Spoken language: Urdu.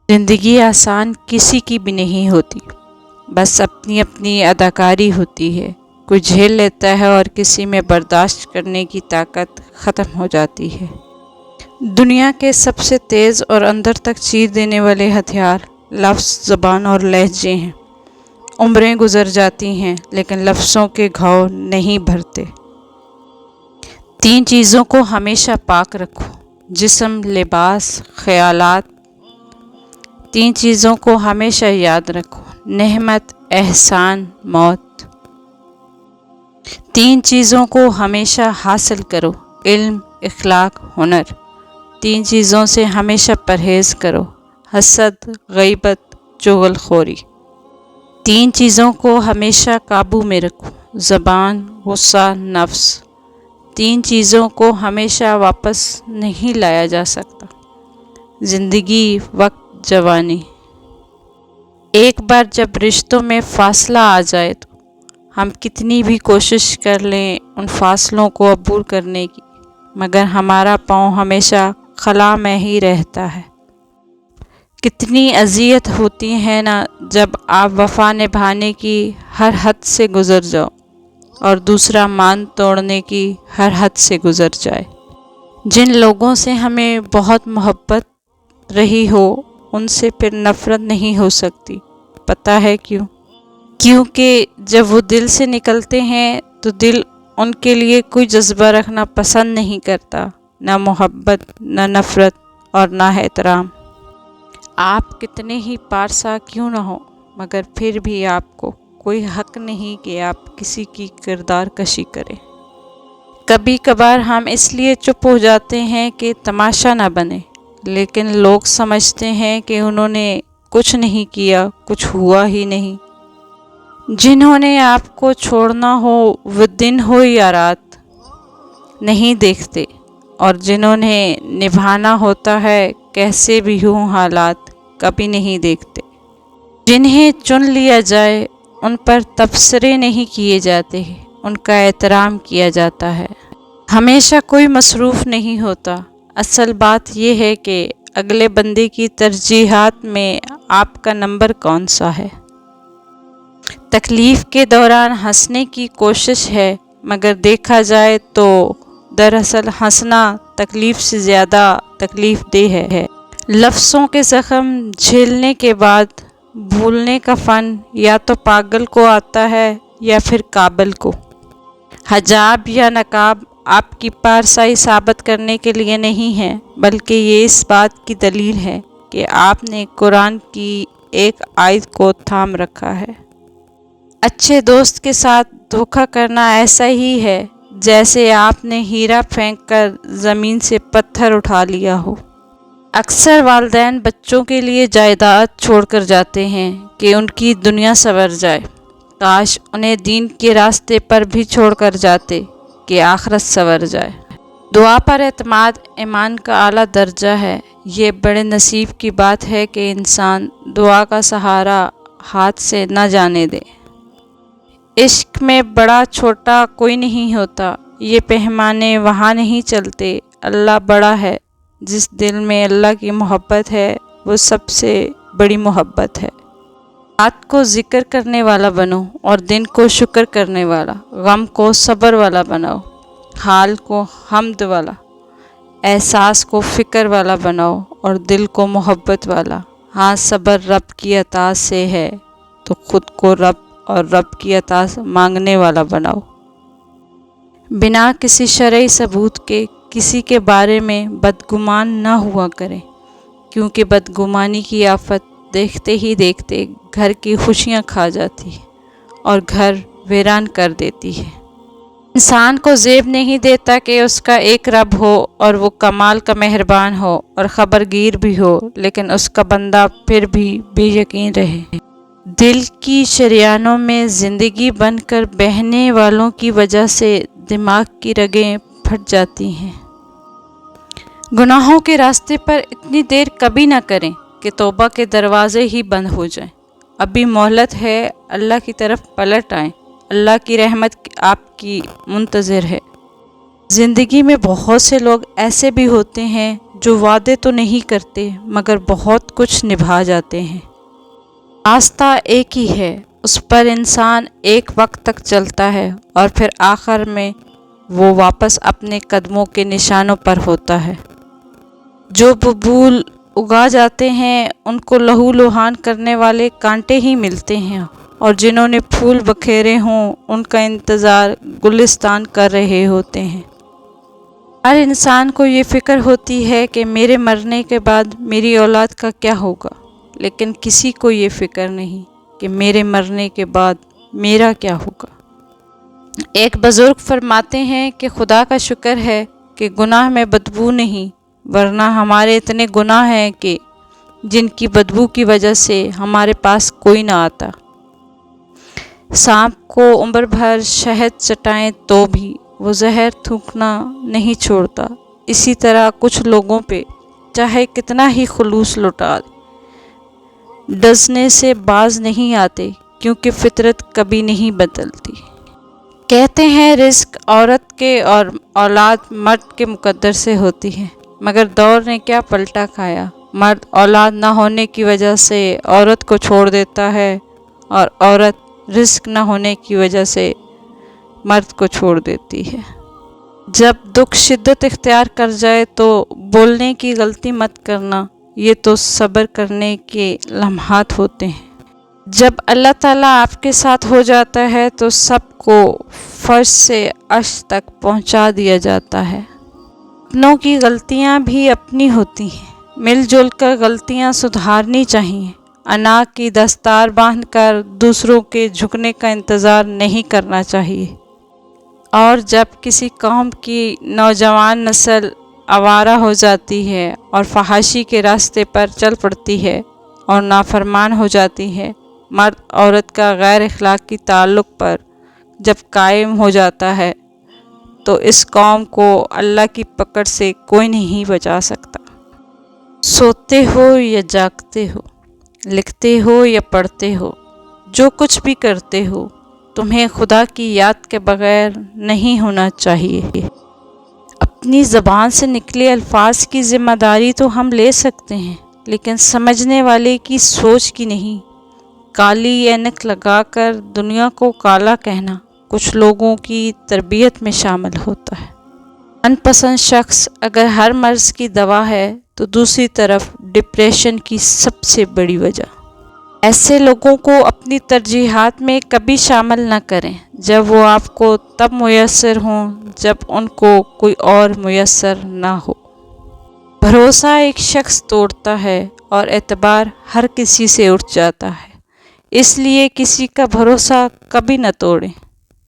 زندگی آسان کسی کی بھی نہیں ہوتی، بس اپنی اپنی اداکاری ہوتی ہے۔ کوئی جھیل لیتا ہے اور کسی میں برداشت کرنے کی طاقت ختم ہو جاتی ہے۔ دنیا کے سب سے تیز اور اندر تک چیر دینے والے ہتھیار لفظ، زبان اور لہجے ہیں۔ عمریں گزر جاتی ہیں لیکن لفظوں کے گھاؤ نہیں بھرتے۔ 3 چیزوں کو ہمیشہ پاک رکھو: جسم، لباس، خیالات۔ 3 چیزوں کو ہمیشہ یاد رکھو: نعمت، احسان، موت۔ 3 چیزوں کو ہمیشہ حاصل کرو: علم، اخلاق، ہنر۔ 3 چیزوں سے ہمیشہ پرہیز کرو: حسد، غیبت، چغل خوری۔ 3 چیزوں کو ہمیشہ قابو میں رکھو: زبان، غصہ، نفس۔ 3 چیزوں کو ہمیشہ واپس نہیں لایا جا سکتا: زندگی، وقت، جوانی۔ ایک بار جب رشتوں میں فاصلہ آ جائے تو ہم کتنی بھی کوشش کر لیں ان فاصلوں کو عبور کرنے کی، مگر ہمارا پاؤں ہمیشہ خلا میں ہی رہتا ہے۔ کتنی اذیت ہوتی ہے نا جب آپ وفا نبھانے کی ہر حد سے گزر جاؤ اور دوسرا مان توڑنے کی ہر حد سے گزر جائے۔ جن لوگوں سے ہمیں بہت محبت رہی ہو ان سے پھر نفرت نہیں ہو سکتی۔ پتہ ہے کیوں؟ کیونکہ جب وہ دل سے نکلتے ہیں تو دل ان کے لیے کوئی جذبہ رکھنا پسند نہیں کرتا، نہ محبت، نہ نفرت اور نہ احترام۔ آپ کتنے ہی پارسا کیوں نہ ہو، مگر پھر بھی آپ کو کوئی حق نہیں کہ آپ کسی کی کردار کشی کریں۔ کبھی کبھار ہم اس لیے چپ ہو جاتے ہیں کہ تماشا نہ بنے، لیکن لوگ سمجھتے ہیں کہ انہوں نے کچھ نہیں کیا، کچھ ہوا ہی نہیں۔ جنہوں نے آپ کو چھوڑنا ہو وہ دن ہو یا رات نہیں دیکھتے، اور جنہوں نے نبھانا ہوتا ہے کیسے بھی ہوں حالات کبھی نہیں دیکھتے۔ جنہیں چن لیا جائے ان پر تبصرے نہیں کیے جاتے، ان کا احترام کیا جاتا ہے۔ ہمیشہ کوئی مصروف نہیں ہوتا، اصل بات یہ ہے کہ اگلے بندے کی ترجیحات میں آپ کا نمبر کون سا ہے۔ تکلیف کے دوران ہنسنے کی کوشش ہے، مگر دیکھا جائے تو دراصل ہنسنا تکلیف سے زیادہ تکلیف دہ ہے۔ لفظوں کے زخم جھیلنے کے بعد بھولنے کا فن یا تو پاگل کو آتا ہے یا پھر قابل کو۔ حجاب یا نقاب آپ کی پارسائی ثابت کرنے کے لیے نہیں ہے، بلکہ یہ اس بات کی دلیل ہے کہ آپ نے قرآن کی ایک آیت کو تھام رکھا ہے۔ اچھے دوست کے ساتھ دھوکہ کرنا ایسا ہی ہے جیسے آپ نے ہیرا پھینک کر زمین سے پتھر اٹھا لیا ہو۔ اکثر والدین بچوں کے لیے جائیداد چھوڑ کر جاتے ہیں کہ ان کی دنیا سنور جائے۔ کاش انہیں دین کے راستے پر بھی چھوڑ کر جاتے کہ آخرت سنور جائے۔ دعا پر اعتماد ایمان کا اعلیٰ درجہ ہے۔ یہ بڑے نصیب کی بات ہے کہ انسان دعا کا سہارا ہاتھ سے نہ جانے دے۔ عشق میں بڑا چھوٹا کوئی نہیں ہوتا، یہ پیمانے وہاں نہیں چلتے۔ اللہ بڑا ہے۔ جس دل میں اللہ کی محبت ہے وہ سب سے بڑی محبت ہے۔ رات کو ذکر کرنے والا بنو اور دن کو شکر کرنے والا، غم کو صبر والا بناؤ، حال کو حمد والا، احساس کو فکر والا بناؤ اور دل کو محبت والا۔ ہاں، صبر رب کی عطا سے ہے تو خود کو رب اور رب کی عطا مانگنے والا بناؤ۔ بنا کسی شرعی ثبوت کے کسی کے بارے میں بدگمان نہ ہوا کریں، کیونکہ بدگمانی کی آفت دیکھتے ہی دیکھتے گھر کی خوشیاں کھا جاتی ہے اور گھر ویران کر دیتی ہے۔ انسان کو زیب نہیں دیتا کہ اس کا ایک رب ہو اور وہ کمال کا مہربان ہو اور خبرگیر بھی ہو، لیکن اس کا بندہ پھر بھی بے یقین رہے۔ دل کی شریانوں میں زندگی بن کر بہنے والوں کی وجہ سے دماغ کی رگیں پھٹ جاتی ہیں۔ گناہوں کے راستے پر اتنی دیر کبھی نہ کریں کہ توبہ کے دروازے ہی بند ہو جائیں۔ ابھی مہلت ہے، اللہ کی طرف پلٹ آئیں، اللہ کی رحمت آپ کی منتظر ہے۔ زندگی میں بہت سے لوگ ایسے بھی ہوتے ہیں جو وعدے تو نہیں کرتے مگر بہت کچھ نبھا جاتے ہیں۔ راستہ ایک ہی ہے، اس پر انسان ایک وقت تک چلتا ہے اور پھر آخر میں وہ واپس اپنے قدموں کے نشانوں پر ہوتا ہے۔ جو ببول اگا جاتے ہیں ان کو لہو لہان کرنے والے کانٹے ہی ملتے ہیں، اور جنہوں نے پھول بکھیرے ہوں ان کا انتظار گلستان کر رہے ہوتے ہیں۔ ہر انسان کو یہ فکر ہوتی ہے کہ میرے مرنے کے بعد میری اولاد کا کیا ہوگا، لیکن کسی کو یہ فکر نہیں کہ میرے مرنے کے بعد میرا کیا ہوگا۔ ایک بزرگ فرماتے ہیں کہ خدا کا شکر ہے کہ گناہ میں بدبو نہیں، ورنہ ہمارے اتنے گناہ ہیں کہ جن کی بدبو کی وجہ سے ہمارے پاس کوئی نہ آتا۔ سانپ کو عمر بھر شہد چٹائیں تو بھی وہ زہر تھوکنا نہیں چھوڑتا، اسی طرح کچھ لوگوں پہ چاہے کتنا ہی خلوص لٹا دے، ڈسنے سے باز نہیں آتے، کیونکہ فطرت کبھی نہیں بدلتی۔ کہتے ہیں رزق عورت کے اور اولاد مرد کے مقدر سے ہوتی ہے، مگر دور نے کیا پلٹا کھایا، مرد اولاد نہ ہونے کی وجہ سے عورت کو چھوڑ دیتا ہے اور عورت رزق نہ ہونے کی وجہ سے مرد کو چھوڑ دیتی ہے۔ جب دکھ شدت اختیار کر جائے تو بولنے کی غلطی مت کرنا، یہ تو صبر کرنے کے لمحات ہوتے ہیں۔ جب اللہ تعالیٰ آپ کے ساتھ ہو جاتا ہے تو سب کو فرش سے عرش تک پہنچا دیا جاتا ہے۔ اپنوں کی غلطیاں بھی اپنی ہوتی ہیں، مل جل کر غلطیاں سدھارنی چاہیے۔ انا کی دستار باندھ کر دوسروں کے جھکنے کا انتظار نہیں کرنا چاہیے۔ اور جب کسی قوم کی نوجوان نسل آوارہ ہو جاتی ہے اور فحاشی کے راستے پر چل پڑتی ہے اور نافرمان ہو جاتی ہے، مرد عورت کا غیر اخلاقی تعلق پر جب قائم ہو جاتا ہے تو اس قوم کو اللہ کی پکڑ سے کوئی نہیں بچا سکتا۔ سوتے ہو یا جاگتے ہو، لکھتے ہو یا پڑھتے ہو، جو کچھ بھی کرتے ہو، تمہیں خدا کی یاد کے بغیر نہیں ہونا چاہیے۔ اپنی زبان سے نکلے الفاظ کی ذمہ داری تو ہم لے سکتے ہیں، لیکن سمجھنے والے کی سوچ کی نہیں۔ کالی اینک لگا کر دنیا کو کالا کہنا کچھ لوگوں کی تربیت میں شامل ہوتا ہے۔ من پسند شخص اگر ہر مرض کی دوا ہے تو دوسری طرف ڈپریشن کی سب سے بڑی وجہ۔ ایسے لوگوں کو اپنی ترجیحات میں کبھی شامل نہ کریں جب وہ آپ کو تب میسر ہوں جب ان کو کوئی اور میسر نہ ہو۔ بھروسہ ایک شخص توڑتا ہے اور اعتبار ہر کسی سے اٹھ جاتا ہے، اس لیے کسی کا بھروسہ کبھی نہ توڑیں۔